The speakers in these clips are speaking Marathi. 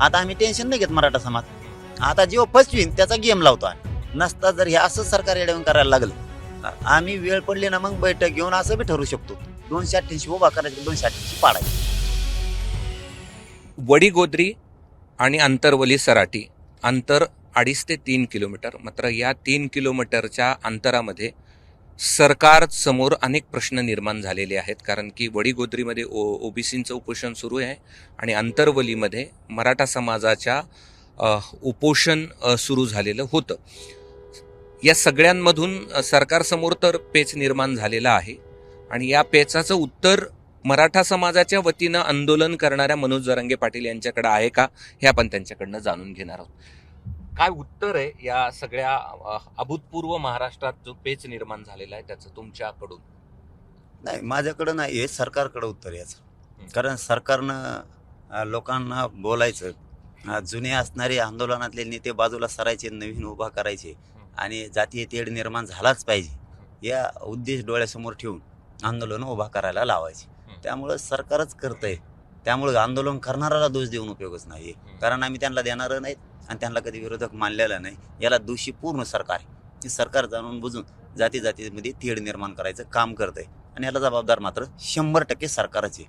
आता आम्ही टेन्शन नाही घेत मराठा समाज. आता जेव्हा फसवीन त्याचा गेम लावतो आम्ही. नसता जर हे असं सरकार येऊन करायला लागलं, आम्ही वेळ पडली ना मग बैठक घेऊन असं बी ठरवू शकतो 288 उभा करायचे, 288 पाडायचे. वडीगोद्री आणि आंतरवली सराटी अंतर 2.5 ते 3 किलोमीटर. मात्र या 3 किलोमीटरच्या अंतरामध्ये सरकार समोर अनेक प्रश्न निर्माण झालेले आहेत. कारण की वडीगोद्रीमध्ये ओबीसींचं उपोषण सुरू आहे आणि आंतरवलीमध्ये मराठा समाजाच्या उपोषण सुरू झालेलं होतं. या सगळ्यांमधून सरकारसमोर तर पेच निर्माण झालेला आहे आणि या पेचाचं उत्तर मराठा समाजाच्या वतीनं आंदोलन करणाऱ्या मनोज जरांगे पाटील यांच्याकडे आहे का, हे आपण त्यांच्याकडनं जाणून घेणार आहोत. काय उत्तर आहे या सगळ्या अभूतपूर्व महाराष्ट्रात जो पेच निर्माण झालेला आहे त्याचं तुमच्याकडून? नाही, माझ्याकडं नाही, हे सरकारकडं उत्तर याचं. कारण सरकारनं लोकांना बोलायचं, जुने असणारे आंदोलनातले नेते बाजूला सरायचे, नवीन उभा करायचे आणि जातीय तेढ निर्माण झालाच पाहिजे या उद्देश डोळ्यासमोर ठेवून आंदोलन उभा करायला लावायचे. त्यामुळं सरकारच करतंय. त्यामुळं आंदोलन करणाऱ्याला दोष देऊन उपयोगच नाही. कारण आम्ही त्यांना देणारं नाहीत आणि त्यांना कधी विरोधक मानलेला नाही. याला दोषी पूर्ण सरकार आहे. हे सरकार जाणून बुजून जातीमध्ये तेढ निर्माण करायचं काम करतंय आणि याला जबाबदार मात्र 100% सरकारच आहे.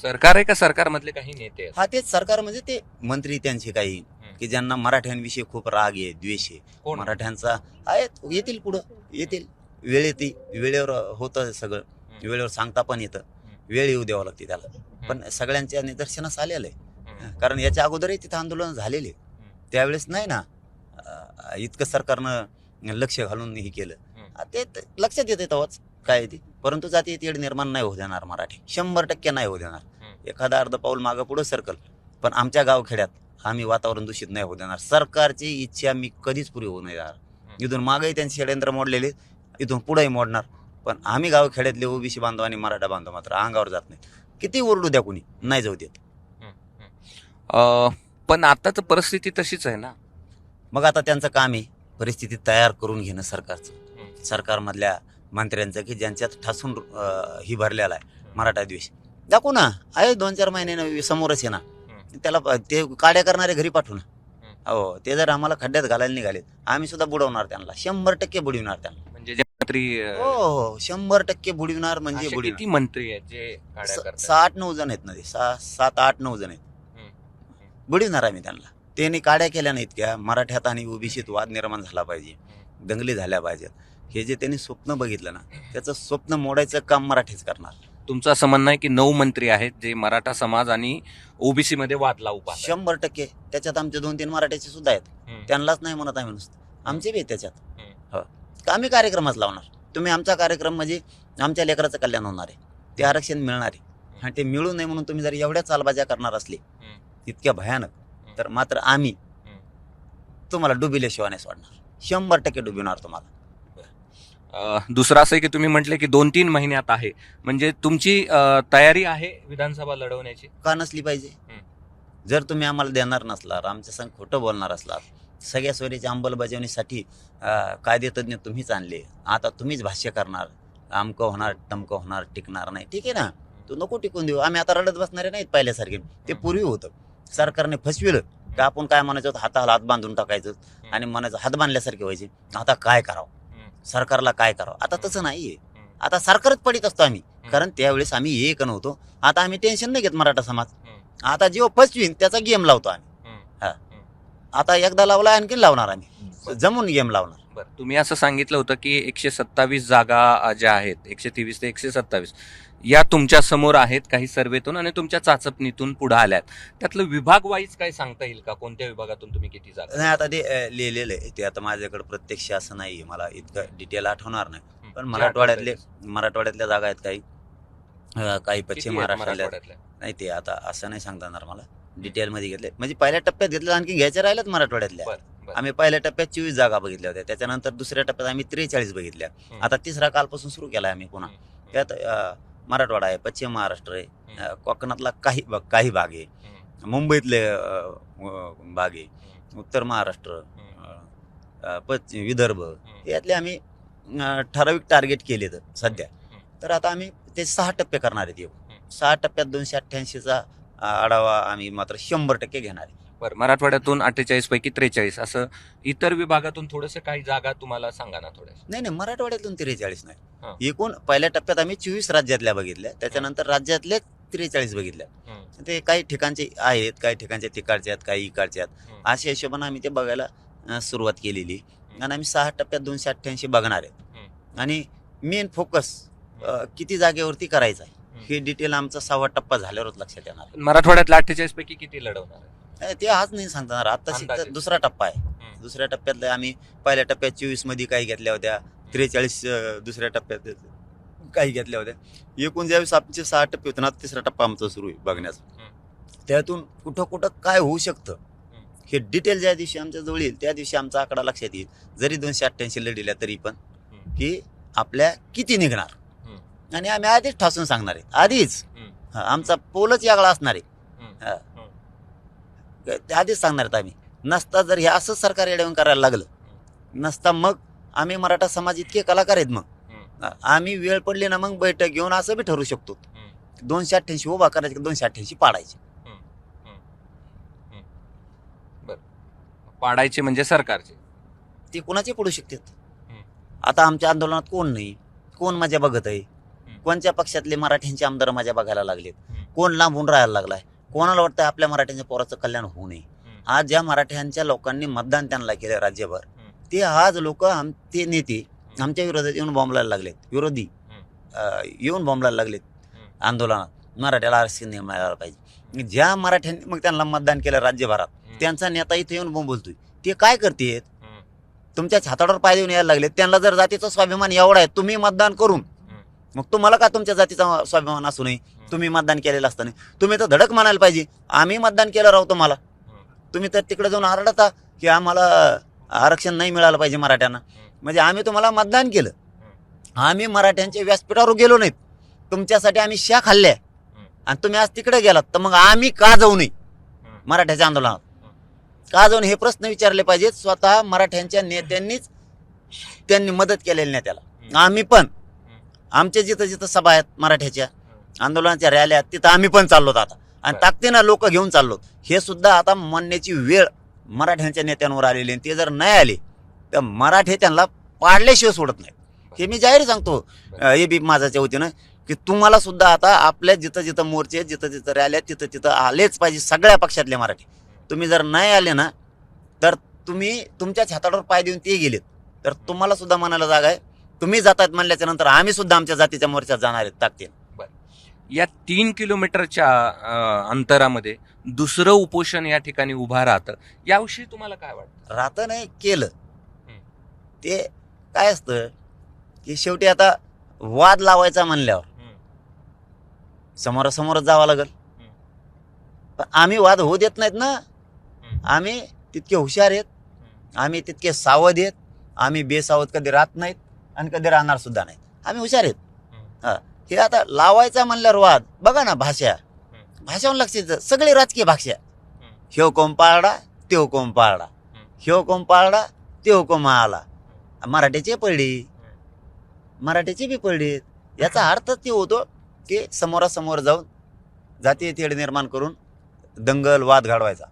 सरकार आहे का सरकारमधले काही नेते आहेत? हा, तेच सरकार म्हणजे ते मंत्री त्यांचे काही की ज्यांना मराठ्यांविषयी खूप राग आहे, द्वेष आहे. कोण? मराठ्यांचा आहे, येतील पुढं, येतील वेळेवर होतं सगळं, वेळेवर सांगता पण येतं, वेळ येऊ द्यावं लागते त्याला. पण सगळ्यांच्या निदर्शनास आलेलं आहे. कारण याच्या अगोदरही तिथं आंदोलन झालेले, त्यावेळेस नाही ना इतकं सरकारनं लक्ष घालून हे केलं. ते लक्षात येते तेव्हाच काय ते. परंतु जातीय तेढ निर्माण नाही होऊ देणार मराठी, 100% नाही होऊ देणार. एखादा अर्ध पाऊल मागं पुढं सरकल, पण आमच्या गावखेड्यात आम्ही वातावरण दूषित नाही होऊ देणार. सरकारची इच्छा मी कधीच पुरी होऊ नाही देणार. इथून मागेही त्यांचे षडयंत्र मोडलेले, इथून पुढेही मोडणार. पण आम्ही गावखेड्यातले ओबीसी बांधव आणि मराठा बांधव मात्र अंगावर जात नाही. किती ओरडू द्या कुणी, नाही जाऊ देत. पण आताच परिस्थिती तशीच आहे ना. मग आता त्यांचं काम आहे परिस्थिती तयार करून घेणं सरकारचं, सरकारमधल्या मंत्र्यांचं की ज्यांच्यात ठासून ही भरलेला आहे मराठा द्वेष. दाखवू ना, आहे 2-4 महिने समोरच आहे ना. त्याला ते काड्या करणारे घरी पाठवू ना. हो, ते जर आम्हाला खड्ड्यात घालायला निघालेत, आम्ही सुद्धा बुडवणार त्यांना, 100% बुडविणार त्यांना. म्हणजे जे मंत्री हो, 100% बुडविणार. म्हणजे असे बुडविणार. किती मंत्री आहेत जे काड्या करतात? 7-8-9 जण आहेत ना, ते 7-8-9 जण आहेत. बुडविणार आम्ही त्यांना. त्यांनी काड्या केल्या नाहीत क्या मराठ्यात आणि ओबीसीत वाद निर्माण झाला पाहिजे, दंगली झाल्या पाहिजेत. हे जे त्यांनी स्वप्न बघितलं ना, त्याचं स्वप्न मोडायचं काम मराठीच करणार. तुमचं असं म्हणणं आहे की 9 मंत्री आहेत जे मराठा समाज आणि ओबीसी मध्ये वाद लावू पाहतात? 100%. त्याच्यात आमचे 2-3 मराठ्याचे सुद्धा आहेत. त्यांनाच नाही म्हणत आम्ही नुसतं, आमचे बी आहेत त्याच्यात. हो, आम्ही कार्यक्रमच लावणार. तुम्ही आमचा कार्यक्रम म्हणजे आमच्या लेकराचं कल्याण होणार आहे, ते आरक्षण मिळणार आहे. आणि ते मिळू नये म्हणून तुम्ही जर एवढ्या चालबाज्या करणार असले इतक्या भयानक, तर मात्र आम्ही तुम्हाला डुबिल्याशिवाय नाही सोडणार. 100% डुबिवणार तुम्हाला. दुसरं असं आहे की तुम्ही म्हटले की 2-3 महिन्यात आहे, म्हणजे तुमची तयारी आहे विधानसभा लढवण्याची? का नसली पाहिजे? जर तुम्ही आम्हाला देणार नसलात, आमच्या संग खोटं बोलणार असलात, सगळ्या सोयीच्या अंमलबजावणीसाठी कायदेतज्ञ तुम्हीच आणले, आता तुम्हीच भाष्य करणार, अमकं होणार तमकं होणार, टिकणार नाही. ठीक आहे ना, तू नको टिकून देऊ. आम्ही आता रडत बसणारे नाहीत पहिल्यासारखे. ते पूर्वी होतं, सरकारने फसविलं का आपण काय म्हणायचं, हाताला हात बांधून टाकायचं आणि म्हणायचं हात बांधल्यासारखे व्हायचे. आता काय करावं, सरकारला काय करावं? आता तसं नाहीये. आता सरकारच पडित असतो आम्ही. कारण त्यावेळेस आम्ही एक नव्हतो. आता आम्ही टेन्शन नाही घेत मराठा समाज. आता जेव्हा फसवीन त्याचा गेम लावतो आम्ही. हा, आता एकदा लावला आणखीन लावणार आम्ही, जमून गेम लावणार. बरं, तुम्ही असं सांगितलं होतं की 127 जागा ज्या आहेत, 123 ते 127 या तुमच्या समोर आहेत काही सर्वेतून आणि तुमच्या चाचपणीतून पुढे आल्यात. त्यातलं विभाग वाईज काय सांगता येईल का, कोणत्या विभागातून तुम्ही किती जागा? नाही, आता ते लिहिलेलं आहे ते. आता माझ्याकडे प्रत्यक्ष असं नाहीये, मला इतकं डिटेल आठवणार नाही. पण मराठवाड्यातल्या जागा आहेत काही पश्चिम महाराष्ट्रातल्या. नाही, ते आता असं नाही सांगता येणार मला. डिटेलमध्ये घेतले म्हणजे पहिल्या टप्प्यात घेतलं, आणखी घ्यायच्या राहिल्यात मराठवाड्यातल्या. आम्ही पहिल्या टप्प्यात 24 जागा बघितल्या होत्या, त्याच्यानंतर दुसऱ्या टप्प्यात आम्ही 43 बघितल्या. आता तिसरा कालपासून सुरू केला आम्ही पुन्हा. त्यात मराठवाडा आहे, पश्चिम महाराष्ट्र आहे, कोकणातला काही भाग आहे, मुंबईतले भाग आहे, उत्तर महाराष्ट्र, विदर्भ, यातले आम्ही ठराविक टार्गेट केले सध्या. तर आता आम्ही ते 6 टप्पे करणार आहेत. 6 टप्प्यात 288चा आढावा आम्ही मात्र 100% घेणार आहे. बरं, मराठवाड्यातून 48 पैकी 43 असं इतर विभागातून थोडंसं काही जागा तुम्हाला सांगा ना थोड्या. नाही नाही, मराठवाड्यातून 43 हा. नाही. एकूण पहिल्या टप्प्यात आम्ही 24 राज्यातल्या बघितल्या, त्याच्यानंतर राज्यातल्या 43 बघितल्या. ते काही ठिकाणचे आहेत, काही ठिकाणचे तिकडचे आहेत, काही इकडचे आहेत. अशा हिशोबाने आम्ही ते बघायला सुरुवात केलेली आणि आम्ही 6 टप्प्यात 288 बघणार आहेत. आणि मेन फोकस किती जागेवरती करायचा आहे हे डिटेल आमचा 6वा टप्पा झाल्यावरच लक्षात येणार मराठवाड्यातल्या 48 पैकी किती लढवणार आहे? आहे. ते आज नाही सांगता येणार. आता अंदाजे. दुसरा टप्पा आहे. दुसऱ्या टप्प्यात आम्ही पहिल्या टप्प्यात 24 मध्ये काही घेतल्या होत्या, 43 दुसऱ्या टप्प्यात काही घेतल्या होत्या. एकूण ज्यावेळेस आमचे 6 टप्पे होते ना, तिसरा टप्पा आमचा सुरू आहे बघण्याचा. त्यातून कुठं कुठं काय होऊ शकतं हे डिटेल ज्या दिवशी आमच्या जवळ येईल त्या दिवशी आमचा आकडा लक्षात येईल. जरी 288 लढिल्या तरी पण की आपल्या किती निघणार आणि आम्ही आधीच ठासून सांगणार आहे. आधीच आमचा पोलच यागळा असणार आहे. ते आधीच सांगणार आहेत आम्ही. नसता जर हे असंच सरकार येऊन करायला लागलं नसता मग आम्ही मराठा समाज इतके कलाकार आहेत. मग आम्ही वेळ पडली ना मग बैठक घेऊन असं बी ठरवू शकतो 288 उभा करायचे 288 पाडायचे. पाडायचे म्हणजे सरकारचे ते कोणाचे पडू शकतात. आता आमच्या आंदोलनात कोण नाही, कोण मजा बघत आहे, कोणत्या पक्षातले मराठ्यांचे आमदार मजा बघायला लागलेत, कोण लांबून राहायला लागलाय, कोणाला वाटतं आपल्या मराठ्यांच्या पोराचं कल्याण होऊ नये. आज ज्या मराठ्यांच्या लोकांनी मतदान त्यांना केलं राज्यभर, ते आज लोक ते नेते आमच्या विरोधात येऊन बॉम्बलायला लागलेत. विरोधी येऊन बॉम्बलायला लागलेत आंदोलनात मराठ्याला आरक्षण मिळायला पाहिजे. ज्या मराठ्यांनी मग त्यांना मतदान केलं राज्यभरात, त्यांचा नेता इथे येऊन बॉम्ब बोलतोय. ते काय करतेत? तुमच्या छाताडावर पाय देऊन यायला लागले. त्यांना जर जातीचा स्वाभिमान एवढा आहे, तुम्ही मतदान करून मग तुम्हाला का तुमच्या जातीचा स्वाभिमान असू नये? तुम्ही मतदान केलेलं असताना तुम्ही तर धडक म्हणायला पाहिजे आम्ही मतदान केलं राहू तुम्हाला. तुम्ही तर तिकडे जाऊन आरडता की आम्हाला आरक्षण नाही मिळालं पाहिजे मराठ्यांना. म्हणजे आम्ही तुम्हाला मतदान केलं, आम्ही मराठ्यांच्या व्यासपीठावर गेलो नाहीत, तुमच्यासाठी आम्ही शा खाल्ल्या आणि तुम्ही आज तिकडे गेलात, तर मग आम्ही का जाऊ नये मराठ्याच्या आंदोलनात? का जाऊन हे प्रश्न विचारले पाहिजेत. स्वतः मराठ्यांच्या नेत्यांनीच त्यांनी मदत केलेली नेत्याला. आम्ही पण आमच्या जिथं जिथं सभा आहेत मराठ्याच्या आंदोलनाच्या रॅल्या आहेत तिथं आम्ही पण चाललोत आता आणि ताकदीनं लोक घेऊन चाललोत. हे सुद्धा आता म्हणण्याची वेळ मराठ्यांच्या नेत्यांवर आलेली. ते जर नाही आले तर मराठे त्यांना पाडल्याशिवाय सोडत नाहीत. हे मी जाहीर सांगतो एबी माझाच्या वतीनं की तुम्हाला सुद्धा आता आपल्या जिथं जिथं मोर्चे जिथं जिथं रॅल्या तिथं तिथं आलेच पाहिजे सगळ्या पक्षातले मराठी. तुम्ही जर नाही आले ना तर तुम्ही तुमच्या छाताडावर पाय देऊन ते गेलेत तर तुम्हाला सुद्धा मनाला जागा आहे. तुम्ही जातात म्हणल्याच्या नंतर आम्ही सुद्धा आमच्या जातीच्या मोर्चात जाणार आहेत ताकदीनं. या 3 किलोमीटरच्या अंतरामध्ये दुसरं उपोषण या ठिकाणी उभा राहतं, याविषयी तुम्हाला काय वाटतं? राहतं नाही केलं ते काय असतं की शेवटी आता वाद लावायचा म्हणल्यावर समोरासमोरच जावं लागल. पण आम्ही वाद होऊ देत नाहीत ना. आम्ही तितके हुशार आहेत, आम्ही तितके सावध आहेत, आम्ही बेसावध कधी राहत नाहीत आणि कधी राहणार सुद्धा नाहीत. आम्ही हुशार आहेत. हे आता लावायचा म्हणल्यावर वाद बघा ना, भाषावर लक्ष द्यायचं. सगळी राजकीय भाषा, ह्यो कोम पाळडा त्यो कोम पाळडा, ह्यो कोम पाळडा त्यो कोम आला. मराठीचे पडली, मराठीचे बी पडली. याचा अर्थ ते होतो की समोरासमोर जाऊन जातीय तेढ निर्माण करून दंगल वाद घडवायचा.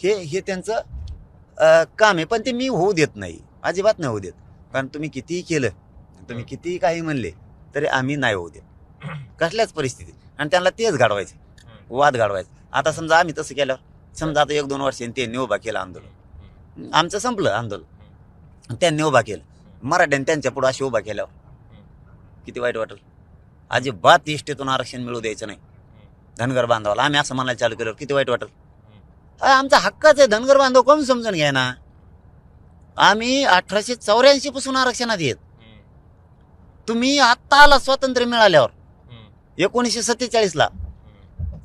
हे त्यांचं काम आहे. पण ते मी होऊ देत नाही, अजिबात नाही होऊ देत. कारण तुम्ही कितीही केलं, तुम्ही कितीही काही म्हणले तरी आम्ही नाही होऊ देत कसल्याच परिस्थितीत. आणि त्यांना तेच घडवायचे, वाद घडवायचे. आता समजा आम्ही तसं केल्यावर समजा आता 1-2 वर्षांनी त्यांनी उभा केलं आंदोलन, आमचं संपलं आंदोलन, त्यांनी उभा केलं. मराठ्यांनी त्यांच्या पुढे अशी उभा केल्यावर किती वाईट वाटेल. अजिबात इष्टेतून आरक्षण मिळू द्यायचं नाही धनगर बांधवाला. आम्ही असं म्हणायला चालू केल्यावर किती वाईट वाटेल. आमचा हक्कच आहे. धनगर बांधव कोण समजून घ्या ना. आम्ही 1884 पासून आरक्षणात येत. तुम्ही आत्ता आला स्वातंत्र्य मिळाल्यावर 1947ला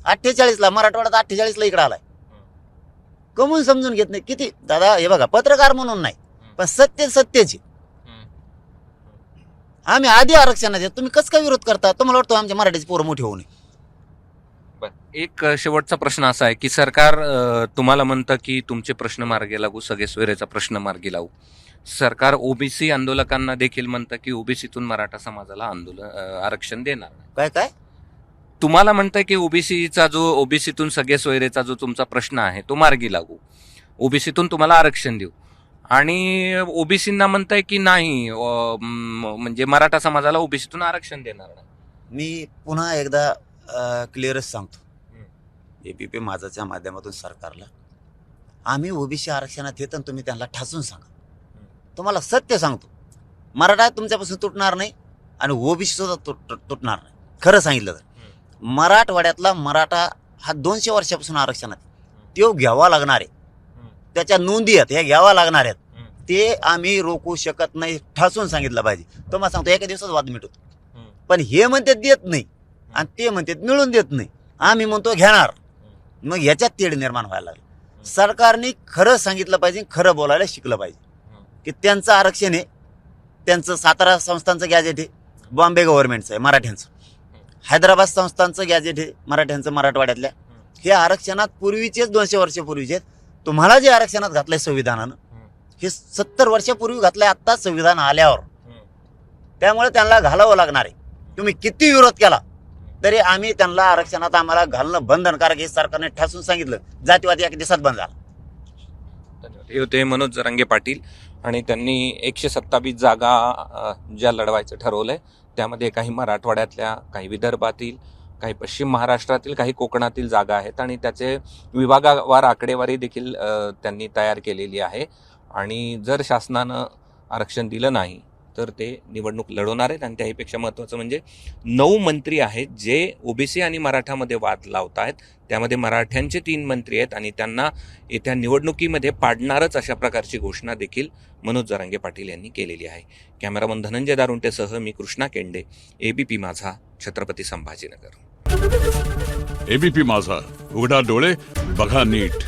48ला मराठवाड्यात 48ला इकडे आलाय. कमून समजून घेत नाही. किती दादा हे बघा, पत्रकार म्हणून नाही पण सत्यची आम्ही आधी आरक्षणात येत. तुम्ही कसं काय विरोध करता? तुम्हाला वाटतं आमच्या मराठीची पोरं मोठी होऊ नये? एक शेवटचा प्रश्न असा आहे की सरकार तुम्हाला म्हणतं की तुमचे प्रश्न मार्गी लागू, सगळे सोयरेचा प्रश्न मार्गी लावू. सरकार ओबीसी आंदोलकांना देखील म्हणतं की ओबीसीतून मराठा समाजाला आरक्षण देणार. काय तुम्हाला म्हणताय की ओबीसीचा जो ओबीसीतून सगळे सोयरेचा जो तुमचा प्रश्न आहे तो मार्गी लागू, ओबीसीतून तुम्हाला आरक्षण देऊ, आणि ओबीसींना म्हणताय की नाही म्हणजे मराठा समाजाला ओबीसीतून आरक्षण देणार नाही. मी पुन्हा एकदा क्लिअरच सांगतो एबीपी माझाच्या माध्यमातून सरकारला, आम्ही ओबीसी आरक्षणात येत तुम्ही त्यांना ठासून सांगा. तुम्हाला सत्य सांगतो, मराठा तुमच्यापासून तुटणार नाही आणि ओबीसी सुद्धा तुटणार नाही. खरं सांगितलं तर मराठवाड्यातला मराठा हा 200 वर्षापासून आरक्षणात तो घ्यावा लागणार आहे, त्याच्या नोंदी आहेत ह्या घ्यावा लागणार आहेत, ते आम्ही रोखू शकत नाही, ठासून सांगितलं पाहिजे. तुम्हाला सांगतो एका दिवसात वाद मिटवतो. पण हे म्हणते देत नाही आणि ते म्हणते मिळून देत नाही, आम्ही म्हणतो घेणार. मग ह्याच्यात तेढ निर्माण व्हायला लागलं. सरकारने खरं सांगितलं पाहिजे, खरं बोलायला शिकलं पाहिजे की त्यांचं आरक्षण आहे, त्यांचं सातारा संस्थांचं गॅजेट आहे, बॉम्बे गव्हर्नमेंटचं आहे मराठ्यांचं, हैदराबाद संस्थांचं गॅजेट आहे मराठ्यांचं मराठवाड्यातल्या. हे आरक्षणात पूर्वीचेच 200 वर्षापूर्वीचे आहेत. तुम्हाला जे आरक्षणात घातलंय संविधानानं हे 70 वर्षापूर्वी घातलंय आत्ता संविधान आल्यावर. त्यामुळे त्यांना घालावं लागणार आहे. तुम्ही किती विरोध केला तरी आम्ही त्यांना आरक्षणात आम्हाला घालणं बंधनकारक हे सरकारने ठासून सांगितलं. जातीवादी एका दिवसात बंद झाला. हे होते मनोज जरांगे पाटील आणि त्यांनी 127 जागा ज्या लढवायचं ठरवलंय त्यामध्ये काही मराठवाड्यातल्या, काही विदर्भातील, काही पश्चिम महाराष्ट्रातील, काही कोकणातील जागा आहेत आणि त्याचे विभागावार आकडेवारी देखील त्यांनी तयार केलेली आहे. आणि जर शासनानं आरक्षण दिलं नाही तर ते निवडणूक लढवणार आहेत. आणि त्याहीपेक्षा महत्त्वाचं म्हणजे 9 मंत्री आहेत जे ओबीसी आणि मराठामध्ये वाद लावत आहेत. त्यामध्ये मराठ्यांचे 3 मंत्री आहेत आणि त्यांना येत्या निवडणुकीमध्ये पाडणारच अशा प्रकारची घोषणा देखील मनोज जरांगे पाटील यांनी केलेली आहे. कॅमेरामन धनंजय दारुंटेसह मी कृष्णा केंडे, एबीपी माझा, छत्रपती संभाजीनगर. एबीपी माझा, उघडा डोळे बघा नीट.